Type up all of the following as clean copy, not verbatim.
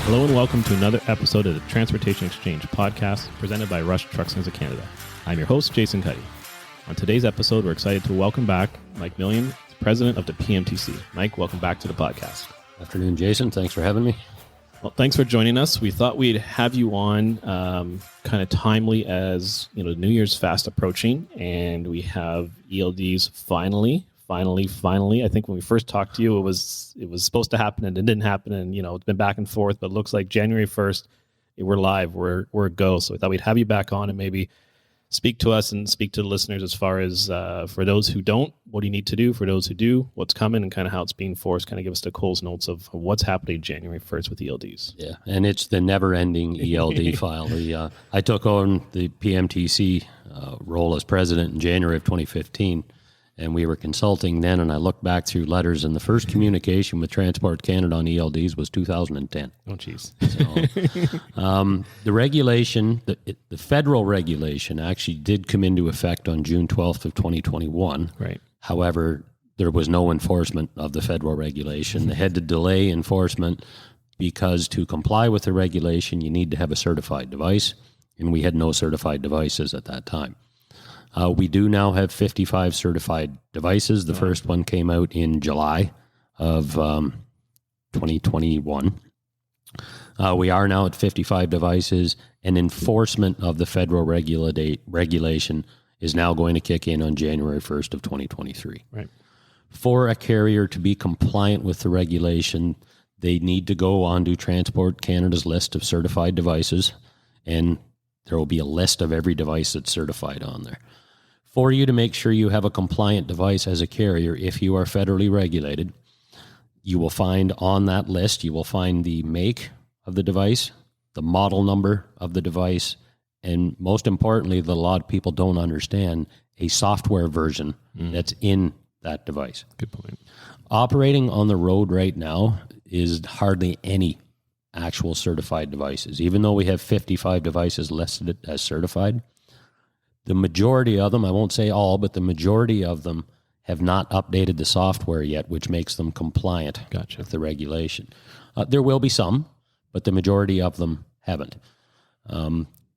Hello and welcome to another episode of the Transportation Exchange podcast presented by Rush Trucks of Canada. I'm your host, Jason Cuddy. On today's episode, we're excited to welcome back Mike Millian, president of the PMTC. Mike, welcome back to the podcast. Afternoon, Jason. Thanks for having me. Well, thanks for joining us. We thought we'd have you on kind of timely as New Year's fast approaching, and we have ELDs finally. I think when we first talked to you, it was supposed to happen and it didn't happen, and it's been back and forth. But it looks like January 1st, we're live, we're a go. So we thought we'd have you back on and maybe speak to us and speak to the listeners as far as for those who don't, what do you need to do? For those who do, what's coming and kind of how it's being forced. Kind of give us the Coles Notes of what's happening January 1st with ELDs. Yeah, and it's the never-ending ELD file. I took on the PMTC role as president in January of 2015. And we were consulting then, and I looked back through letters, and the first communication with Transport Canada on ELDs was 2010. Oh, geez. So, the regulation, the federal regulation actually did come into effect on June 12th of 2021. Right. However, there was no enforcement of the federal regulation. They had to delay enforcement because to comply with the regulation, you need to have a certified device, and we had no certified devices at that time. We do now have 55 certified devices. The first one came out in July of 2021. We are now at 55 devices, and enforcement of the federal regulation is now going to kick in on January 1st of 2023. Right. For a carrier to be compliant with the regulation, they need to go onto Transport Canada's list of certified devices, and there will be a list of every device that's certified on there. For you to make sure you have a compliant device as a carrier, if you are federally regulated, you will find on that list, you will find the make of the device, the model number of the device, and most importantly, that a lot of people don't understand, a software version that's in that device. Good point. Operating on the road right now is hardly any actual certified devices. Even though we have 55 devices listed as certified, the majority of them, I won't say all, but the majority of them have not updated the software yet, which makes them compliant with the regulation. There will be some, but the majority of them haven't.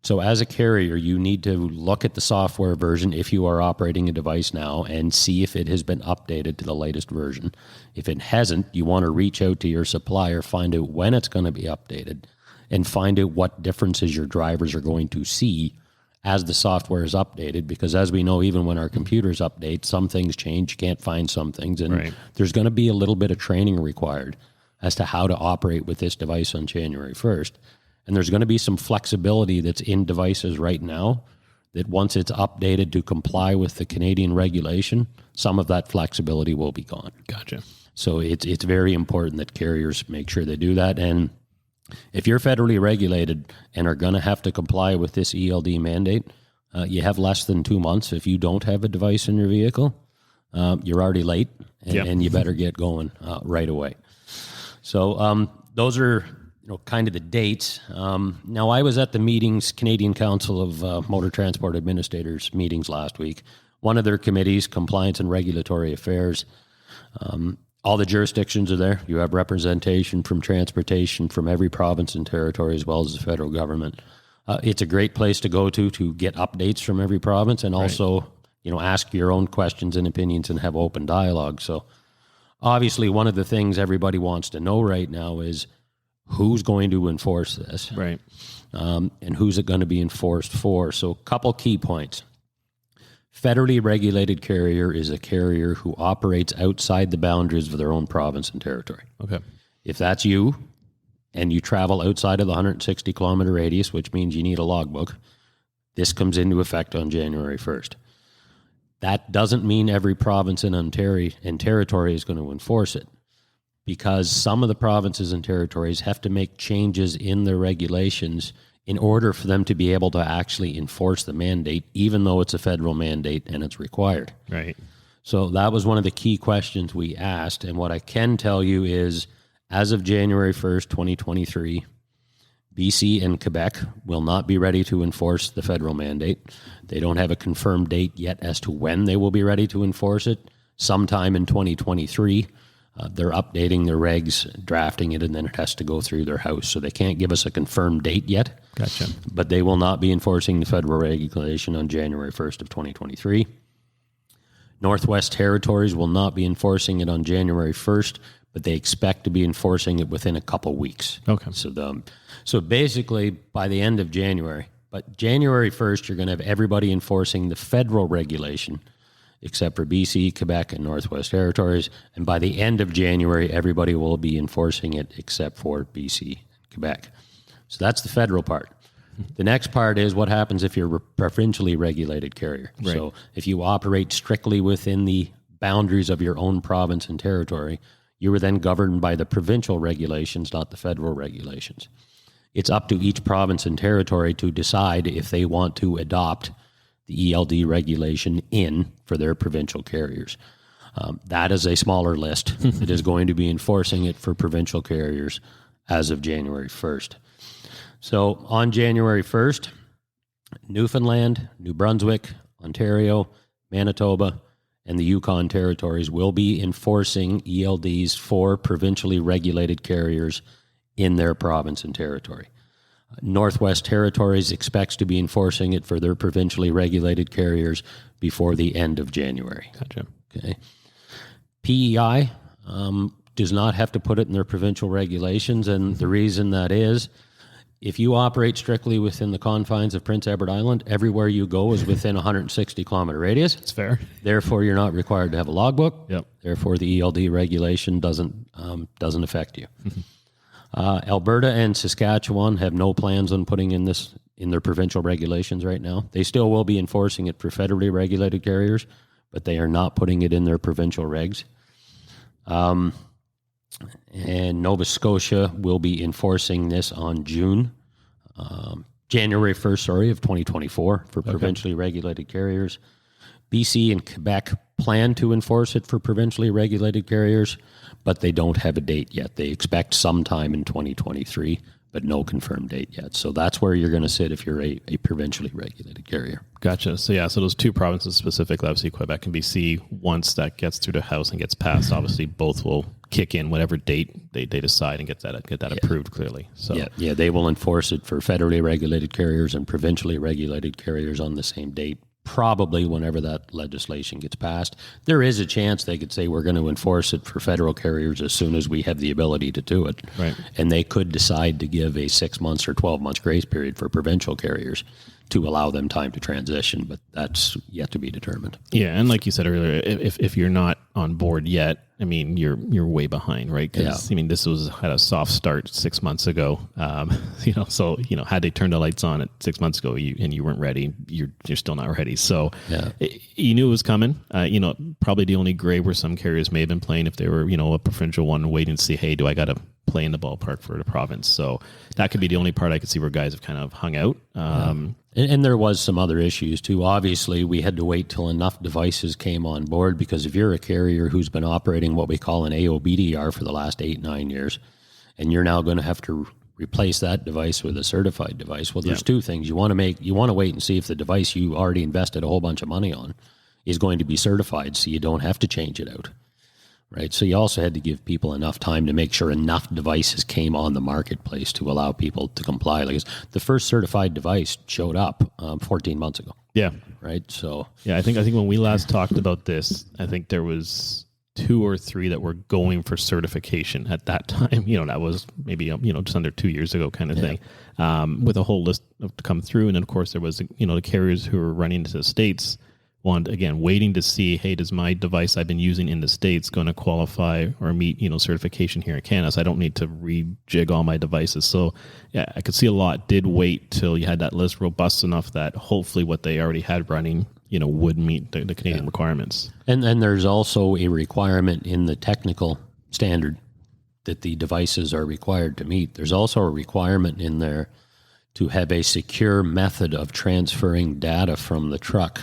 So as a carrier, you need to look at the software version if you are operating a device now and see if it has been updated to the latest version. If it hasn't, you want to reach out to your supplier, find out when it's going to be updated, and find out what differences your drivers are going to see as the software is updated, because as we know, even when our computers update, some things change, you can't find some things, and there's going to be a little bit of training required as to how to operate with this device on January 1st. And there's going to be some flexibility that's in devices right now that once it's updated to comply with the Canadian regulation, some of that flexibility will be gone. Gotcha. So it's very important that carriers make sure they do that. And if you're federally regulated and are going to have to comply with this ELD mandate, you have less than 2 months. If you don't have a device in your vehicle, you're already late, and you better get going right away. So those are kind of the dates. Now, I was at the meetings, Canadian Council of Motor Transport Administrators meetings last week. One of their committees, Compliance and Regulatory Affairs. All the jurisdictions are there. You have representation from transportation from every province and territory as well as the federal government. It's a great place to go to get updates from every province and also, ask your own questions and opinions and have open dialogue. So obviously one of the things everybody wants to know right now is who's going to enforce this, right? And who's it going to be enforced for? So a couple key points. Federally regulated carrier is a carrier who operates outside the boundaries of their own province and territory. Okay. If that's you and you travel outside of the 160-kilometer radius, which means you need a logbook, this comes into effect on January 1st. That doesn't mean every province in Ontario and territory is going to enforce it, because some of the provinces and territories have to make changes in their regulations in order for them to be able to actually enforce the mandate, even though it's a federal mandate and it's required. Right. So that was one of the key questions we asked. And what I can tell you is, as of January 1st, 2023, BC and Quebec will not be ready to enforce the federal mandate. They don't have a confirmed date yet as to when they will be ready to enforce it. Sometime in 2023. They're updating their regs, drafting it, and then it has to go through their House. So they can't give us a confirmed date yet. Gotcha. But they will not be enforcing the federal regulation on January 1st of 2023. Northwest Territories will not be enforcing it on January 1st, but they expect to be enforcing it within a couple weeks. Okay. So basically, by the end of January, but January 1st, you're going to have everybody enforcing the federal regulation, except for BC, Quebec, and Northwest Territories. And by the end of January, everybody will be enforcing it except for BC, Quebec. So that's the federal part. The next part is what happens if you're a provincially regulated carrier. Right. So if you operate strictly within the boundaries of your own province and territory, you are then governed by the provincial regulations, not the federal regulations. It's up to each province and territory to decide if they want to adopt the ELD regulation in for their provincial carriers. That is a smaller list that is going to be enforcing it for provincial carriers as of January 1st. So on January 1st, Newfoundland, New Brunswick, Ontario, Manitoba, and the Yukon territories will be enforcing ELDs for provincially regulated carriers in their province and territory. Northwest Territories expects to be enforcing it for their provincially regulated carriers before the end of January. Gotcha. Okay. PEI does not have to put it in their provincial regulations, and the reason that is, if you operate strictly within the confines of Prince Edward Island, everywhere you go is within a 160-kilometer radius. It's fair. Therefore, you're not required to have a logbook. Yep. Therefore, the ELD regulation doesn't affect you. Alberta and Saskatchewan have no plans on putting in this in their provincial regulations right now. They still will be enforcing it for federally regulated carriers, but they are not putting it in their provincial regs. And Nova Scotia will be enforcing this on January 1st, of 2024 for provincially regulated carriers. BC and Quebec plan to enforce it for provincially regulated carriers, but they don't have a date yet. They expect sometime in 2023, but no confirmed date yet. So that's where you're going to sit if you're a provincially regulated carrier. Gotcha. So so those two provinces specifically, obviously Quebec and BC, once that gets through the House and gets passed, obviously both will kick in whatever date they decide and get that approved clearly. So yeah, they will enforce it for federally regulated carriers and provincially regulated carriers on the same date, probably whenever that legislation gets passed. There is a chance they could say we're going to enforce it for federal carriers as soon as we have the ability to do it. Right. And they could decide to give a 6 months or 12 months grace period for provincial carriers to allow them time to transition, but that's yet to be determined. Yeah, and like you said earlier, if you're not on board yet, I mean, you're way behind, right? Because I mean, this had a soft start 6 months ago. So had they turned the lights on at 6 months ago, and you weren't ready, you're still not ready. So you knew it was coming. Probably the only gray where some carriers may have been playing if they were a provincial one, waiting to see, hey, do I got to play in the ballpark for the province? So that could be the only part I could see where guys have kind of hung out. And there was some other issues too. Obviously, we had to wait till enough devices came on board, because if you're a carrier who's been operating what we call an AOBDR for the last 8-9 years, and you're now going to have to replace that device with a certified device, well, there's two things. You want to wait and see if the device you already invested a whole bunch of money on is going to be certified, so you don't have to change it out. Right. So you also had to give people enough time to make sure enough devices came on the marketplace to allow people to comply. Like the first certified device showed up 14 months ago. Yeah. Right. So I think when we last talked about this, I think there was 2 or 3 that were going for certification at that time. That was maybe just under 2 years ago, kind of thing, with a whole list to come through. And then of course there was the carriers who were running into the States. Waiting to see, hey, does my device I've been using in the States going to qualify or meet, certification here in Canada? So I don't need to rejig all my devices. So I could see a lot did wait till you had that list robust enough that hopefully what they already had running, would meet the Canadian requirements. And then there's also a requirement in the technical standard that the devices are required to meet. There's also a requirement in there to have a secure method of transferring data from the truck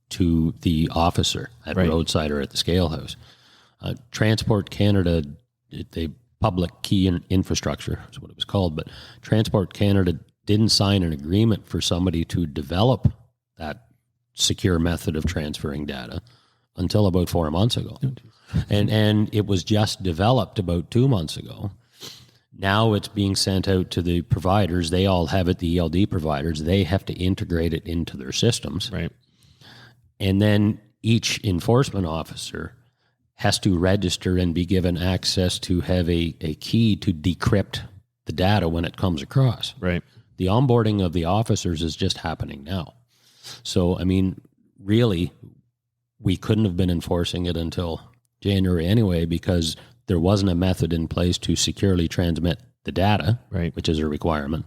to the officer at roadside or at the scale house. Transport Canada, the public key infrastructure is what it was called, but Transport Canada didn't sign an agreement for somebody to develop that secure method of transferring data until about 4 months ago. And it was just developed about 2 months ago. Now it's being sent out to the providers. They all have it, the ELD providers. They have to integrate it into their systems. Right. And then each enforcement officer has to register and be given access to have a key to decrypt the data when it comes across. Right. The onboarding of the officers is just happening now. So, I mean, really, we couldn't have been enforcing it until January anyway, because there wasn't a method in place to securely transmit the data, right, which is a requirement.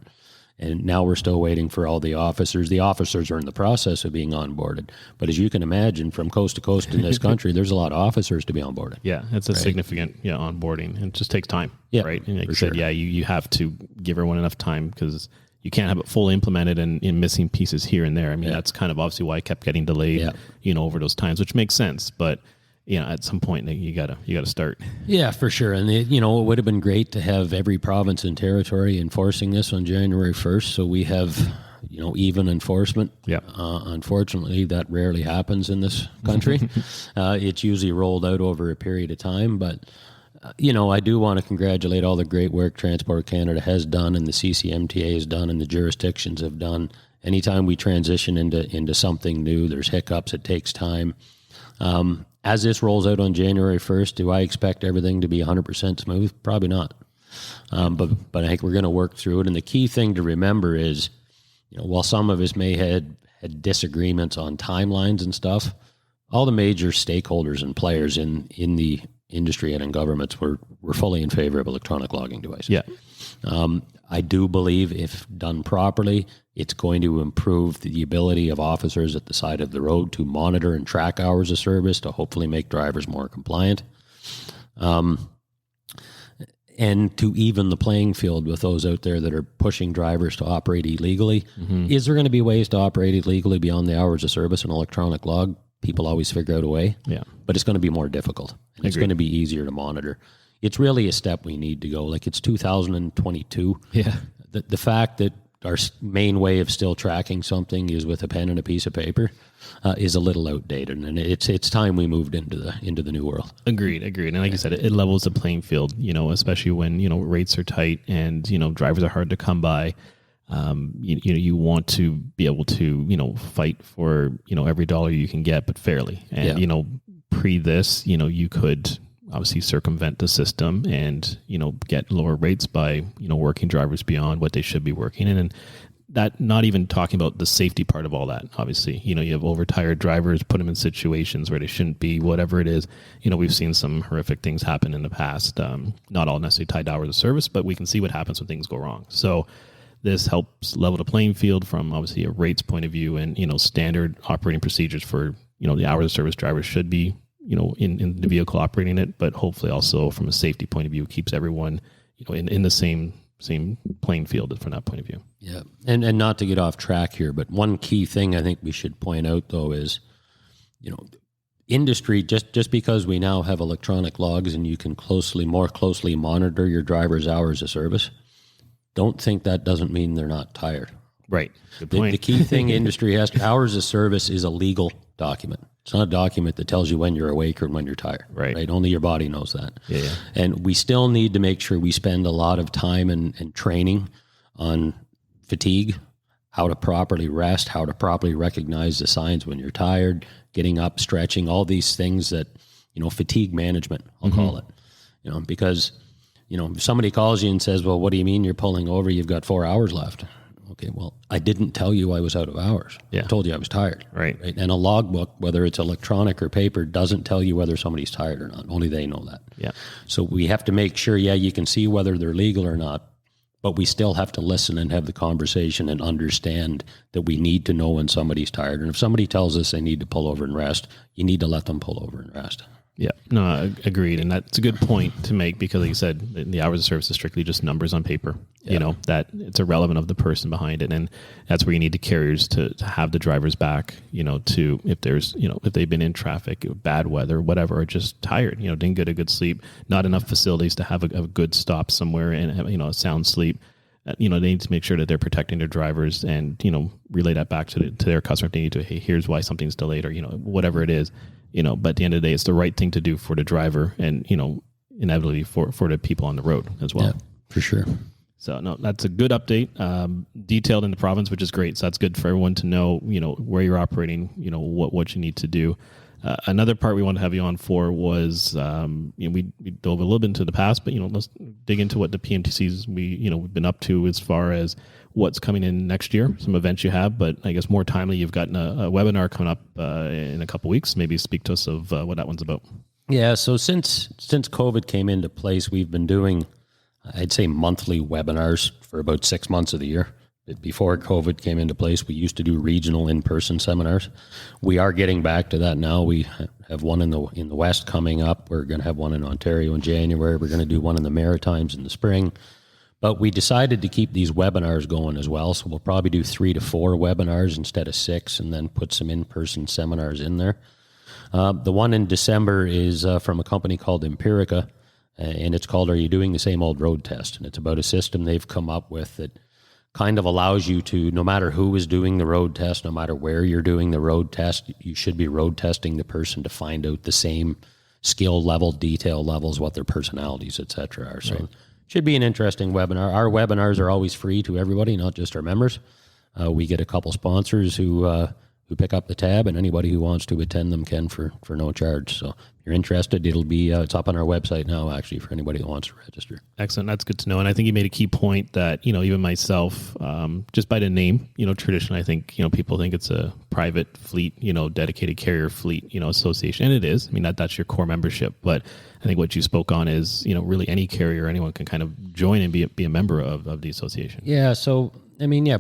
And now we're still waiting for all the officers. The officers are in the process of being onboarded. But as you can imagine, from coast to coast in this country, there's a lot of officers to be onboarded. Yeah, it's a significant onboarding. And it just takes time, right? And like you said, you have to give everyone enough time because you can't have it fully implemented and in missing pieces here and there. I mean, that's kind of obviously why it kept getting delayed, over those times, which makes sense. But at some point you gotta start. Yeah, for sure. And it would have been great to have every province and territory enforcing this on January 1st. So we have, even enforcement. Yeah. Unfortunately, that rarely happens in this country. It's usually rolled out over a period of time. But, I do want to congratulate all the great work Transport Canada has done and the CCMTA has done and the jurisdictions have done. Anytime we transition into something new, there's hiccups. It takes time. As this rolls out on January 1st, do I expect everything to be 100% smooth? Probably not. But I think we're going to work through it. And the key thing to remember is, while some of us may had disagreements on timelines and stuff, all the major stakeholders and players in the industry and in governments were fully in favor of electronic logging devices. Yeah. I do believe if done properly, it's going to improve the ability of officers at the side of the road to monitor and track hours of service to hopefully make drivers more compliant. And to even the playing field with those out there that are pushing drivers to operate illegally. Mm-hmm. Is there going to be ways to operate illegally beyond the hours of service and electronic log? People always figure out a way. Yeah. But it's going to be more difficult. It's going to be easier to monitor. It's really a step we need to go. Like, it's 2022. Yeah. The fact that our main way of still tracking something is with a pen and a piece of paper is a little outdated, and it's time we moved into the new world. Agreed. And like you said, it levels the playing field. Especially when rates are tight and drivers are hard to come by. You want to be able to fight for every dollar you can get, but fairly. And pre this, you could obviously circumvent the system and get lower rates by working drivers beyond what they should be working in. And that, not even talking about the safety part of all that. Obviously, you have overtired drivers, put them in situations where they shouldn't be, whatever it is. We've seen some horrific things happen in the past, not all necessarily tied to hours of service, but we can see what happens when things go wrong. So this helps level the playing field from obviously a rates point of view, and standard operating procedures for the hours of service drivers should be in the vehicle operating it, but hopefully also from a safety point of view keeps everyone in the same playing field from that point of view. Yeah, and not to get off track here, but one key thing I think we should point out though is industry, just because we now have electronic logs and you can more closely monitor your driver's hours of service, don't think that doesn't mean they're not tired. Right. Good point. The key thing industry has to, hours of service is a legal document. It's not a document that tells you when you're awake or when you're tired. Right. Only your body knows that. Yeah. And we still need to make sure we spend a lot of time and training on fatigue, how to properly rest, how to properly recognize the signs when you're tired, getting up, stretching, all these things that, fatigue management, I'll call it. Because, if somebody calls you and says, well, what do you mean you're pulling over? You've got 4 hours left. Okay, well, I didn't tell you I was out of hours. Yeah. I told you I was tired. Right. And a logbook, whether it's electronic or paper, doesn't tell you whether somebody's tired or not. Only they know that. Yeah. So we have to make sure, you can see whether they're legal or not, but we still have to listen and have the conversation and understand that we need to know when somebody's tired. And if somebody tells us they need to pull over and rest, you need to let them pull over and rest. Yeah, no, agreed. And that's a good point to make because, like you said, the hours of service is strictly just numbers on paper. Yeah. That it's irrelevant of the person behind it. And that's where you need the carriers to have the drivers back, to if there's, if they've been in traffic, bad weather, whatever, or just tired, didn't get a good sleep, not enough facilities to have a good stop somewhere and have, a sound sleep. They need to make sure that they're protecting their drivers and, relay that back to their customer if they need to, hey, here's why something's delayed or, whatever it is. but at the end of the day, it's the right thing to do for the driver and, inevitably for the people on the road as well. Yeah, for sure. So no, that's a good update, detailed in the province, which is great. So that's good for everyone to know, where you're operating, what you need to do. Another part we want to have you on for was, we dove a little bit into the past, but, let's dig into what the PMTCs we've been up to as far as what's coming in next year, some events you have, but I guess more timely, you've gotten a webinar coming up in a couple weeks. Maybe speak to us of what that one's about. Yeah. So since COVID came into place, we've been doing, I'd say, monthly webinars for about 6 months of the year. Before COVID came into place, we used to do regional in-person seminars. We are getting back to that now. We have one in the West coming up. We're going to have one in Ontario in January. We're going to do one in the Maritimes in the spring. But we decided to keep these webinars going as well. So we'll probably do 3 to 4 webinars instead of 6, and then put some in-person seminars in there. The one in December is from a company called Empirica, and it's called Are You Doing the Same Old Road Test? And it's about a system they've come up with that kind of allows you to, no matter who is doing the road test, no matter where you're doing the road test, you should be road testing the person to find out the same skill level, detail levels, what their personalities, et cetera, are. So it should be an interesting webinar. Our webinars are always free to everybody, not just our members. We get a couple sponsors who pick up the tab, and anybody who wants to attend them can for no charge. So if you're interested, it'll be, it's up on our website now, actually, for anybody who wants to register. Excellent. That's good to know. And I think you made a key point that, even myself, just by the name, traditionally, I think, people think it's a private fleet, dedicated carrier fleet, association. And it is. I mean, that's your core membership. But I think what you spoke on is, really any carrier, anyone can kind of join and be a member of the association. Yeah. So,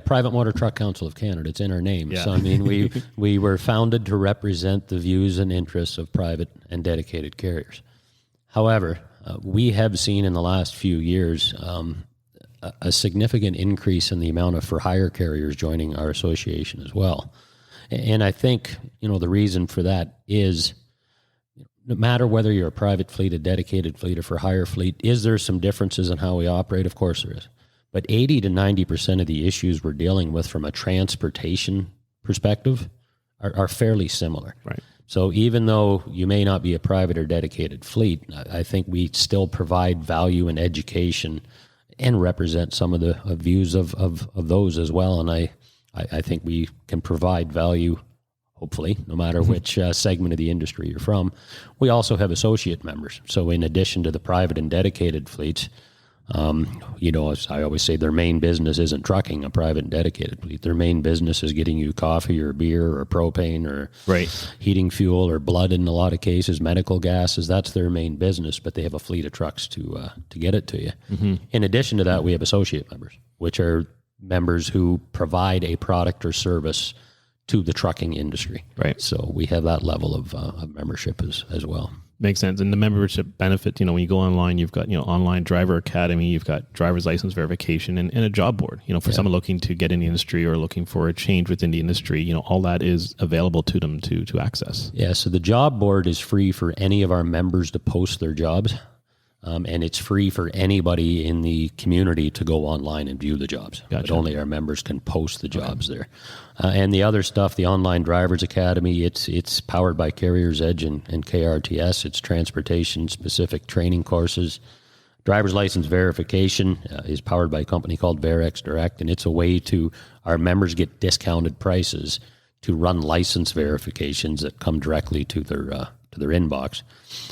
Private Motor Truck Council of Canada, it's in our name. Yeah. So, we were founded to represent the views and interests of private and dedicated carriers. However, we have seen in the last few years a significant increase in the amount of for-hire carriers joining our association as well. And I think, the reason for that is, no matter whether you're a private fleet, a dedicated fleet, or for-hire fleet, is there some differences in how we operate? Of course there is. But 80 to 90% of the issues we're dealing with from a transportation perspective are fairly similar. Right. So even though you may not be a private or dedicated fleet, I think we still provide value and education and represent some of the views of those as well. And I think we can provide value, hopefully, no matter which segment of the industry you're from. We also have associate members. So in addition to the private and dedicated fleets, as I always say, their main business isn't trucking, a private and dedicated fleet. Their main business is getting you coffee or beer or propane or heating fuel or blood in a lot of cases, medical gases. That's their main business, but they have a fleet of trucks to get it to you. Mm-hmm. In addition to that, we have associate members, which are members who provide a product or service to the trucking industry. Right. So we have that level of membership as well. Makes sense. And the membership benefit, when you go online, you've got, online driver academy, you've got driver's license verification and a job board, for someone looking to get in the industry or looking for a change within the industry, all that is available to them to access. Yeah. So the job board is free for any of our members to post their jobs. And it's free for anybody in the community to go online and view the jobs. Gotcha. But only our members can post the jobs there. And the other stuff, the Online Drivers Academy, it's powered by Carrier's Edge and KRTS. It's transportation-specific training courses. Driver's license verification is powered by a company called Verex Direct, and it's a way to our members get discounted prices to run license verifications that come directly to their inbox.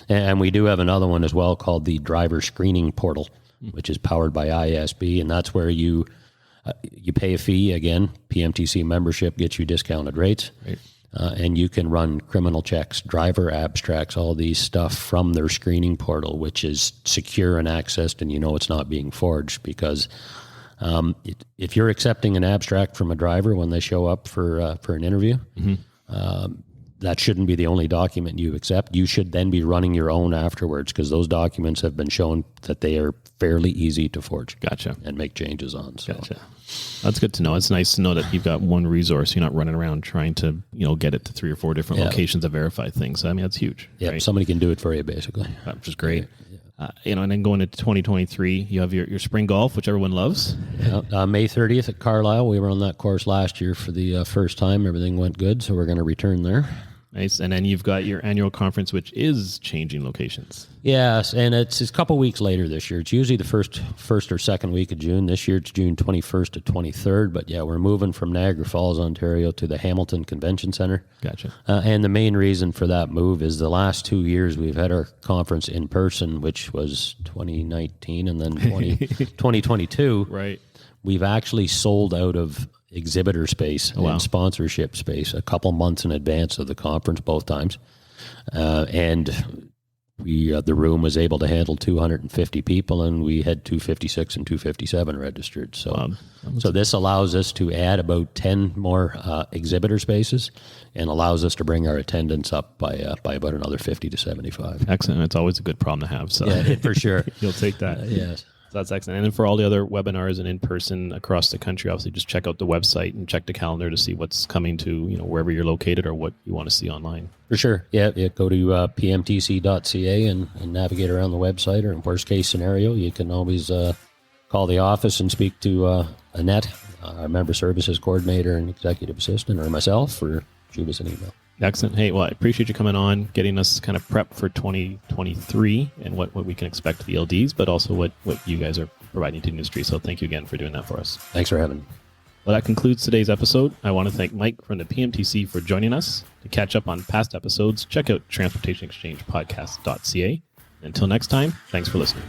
And we do have another one as well called the Driver Screening Portal, which is powered by ISB, and that's where you pay a fee. Again, PMTC membership gets you discounted rates, right. And you can run criminal checks, driver abstracts, all these stuff from their screening portal, which is secure and accessed, and it's not being forged because if you're accepting an abstract from a driver when they show up for an interview, that shouldn't be the only document you accept. You should then be running your own afterwards because those documents have been shown that they are fairly easy to forge. Gotcha. And make changes on. So. Gotcha. That's good to know. It's nice to know that you've got one resource. You're not running around trying to, get it to 3 or 4 different locations to verify things. I mean, that's huge. Yeah, right? Somebody can do it for you, basically. Which is great. And then going into 2023, you have your spring golf, which everyone loves. May 30th at Carlisle. We were on that course last year for the first time. Everything went good, so we're going to return there. Nice. And then you've got your annual conference, which is changing locations. Yes, and it's a couple weeks later this year. It's usually the first or second week of June. This year it's June 21st to 23rd. But yeah, we're moving from Niagara Falls, Ontario to the Hamilton Convention Center. Gotcha. And the main reason for that move is the last 2 years we've had our conference in person, which was 2019 and then 2022. Right. We've actually sold out of exhibitor space and sponsorship space a couple months in advance of the conference, both times. And the room was able to handle 250 people, and we had 256 and 257 registered. So this allows us to add about 10 more exhibitor spaces and allows us to bring our attendance up by about another 50 to 75. Excellent. It's always a good problem to have. So yeah, for sure. You'll take that. Yes. So that's excellent. And then for all the other webinars and in-person across the country, obviously just check out the website and check the calendar to see what's coming to, wherever you're located or what you want to see online. For sure. Yeah. Go to pmtc.ca and navigate around the website, or in worst case scenario, you can always call the office and speak to Annette, our member services coordinator and executive assistant, or myself, or shoot us an email. Excellent. Hey, well, I appreciate you coming on, getting us kind of prepped for 2023 and what we can expect of the ELDs, but also what you guys are providing to the industry. So thank you again for doing that for us. Thanks for having me. Well, that concludes today's episode. I want to thank Mike from the PMTC for joining us. To catch up on past episodes, check out transportationexchangepodcast.ca. Until next time, thanks for listening.